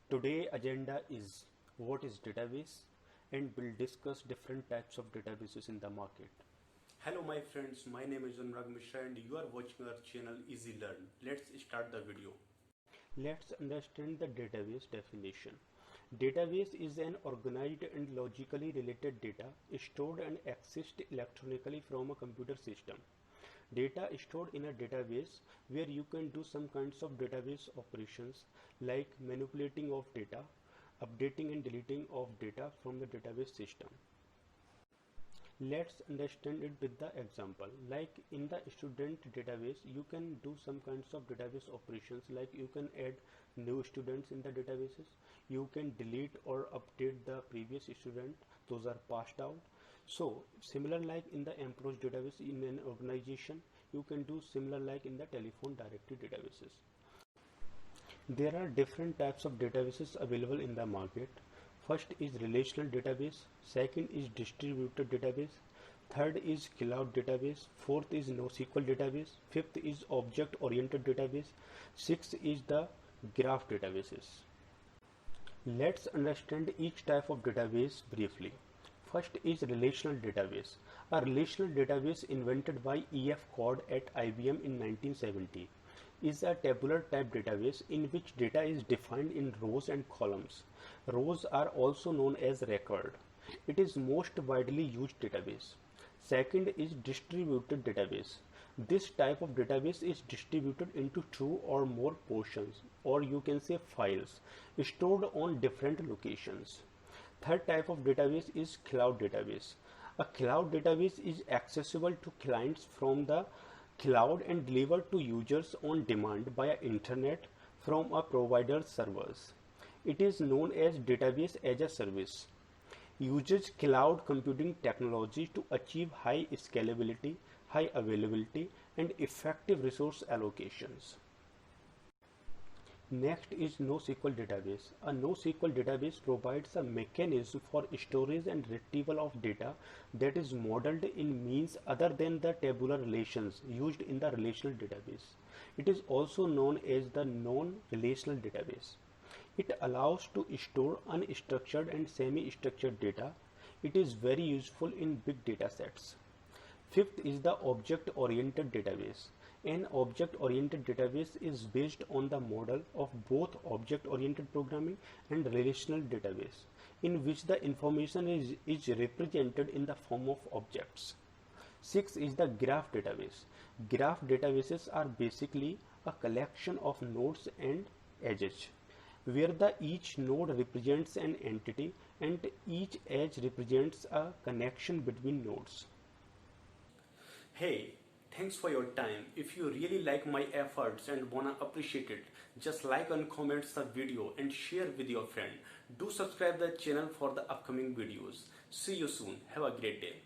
Today agenda is what is database, and we'll discuss different types of databases in the market. Hello my friends, my name is Anurag Mishra and you are watching our channel Easy Learn. Let's start the video. Let's understand the database definition. Database is an organized and logically related data stored and accessed electronically from a computer system. Data stored in a database where you can do some kinds of database operations like manipulating of data, updating and deleting of data from the database system. Let's understand it with the example. Like in the student database, you can do some kinds of database operations like you can add new students in the databases, you can delete or update the previous student, those are passed out. So similar like in the employees database in an organization, you can do similar like in the telephone directory databases. There are different types of databases available in the market. First is relational database, second is distributed database, third is cloud database, fourth is NoSQL database, fifth is object oriented database, sixth is the graph databases. Let's understand each type of database briefly. First is relational database. A relational database invented by E.F. Codd at IBM in 1970 is a tabular type database in which data is defined in rows and columns. Rows are also known as record. It is most widely used database. Second is distributed database. This type of database is distributed into two or more portions, or you can say files, stored on different locations. Third type of database is cloud database. A cloud database is accessible to clients from the cloud and delivered to users on demand via internet from a provider's servers. It is known as database as a service. Uses cloud computing technology to achieve high scalability, high availability, and effective resource allocations. Next is NoSQL database. A NoSQL database provides a mechanism for storage and retrieval of data that is modeled in means other than the tabular relations used in the relational database. It is also known as the non-relational database. It allows to store unstructured and semi-structured data. It is very useful in big data sets. Fifth is the object-oriented database. An object-oriented database is based on the model of both object-oriented programming and relational database, in which the information is represented in the form of objects. Sixth is the graph database. Graph databases are basically a collection of nodes and edges, where each node represents an entity and each edge represents a connection between nodes. Hey, thanks for your time. If you really like my efforts and wanna appreciate it, just like and comment the video and share with your friend. Do subscribe the channel for the upcoming videos. See you soon. Have a great day.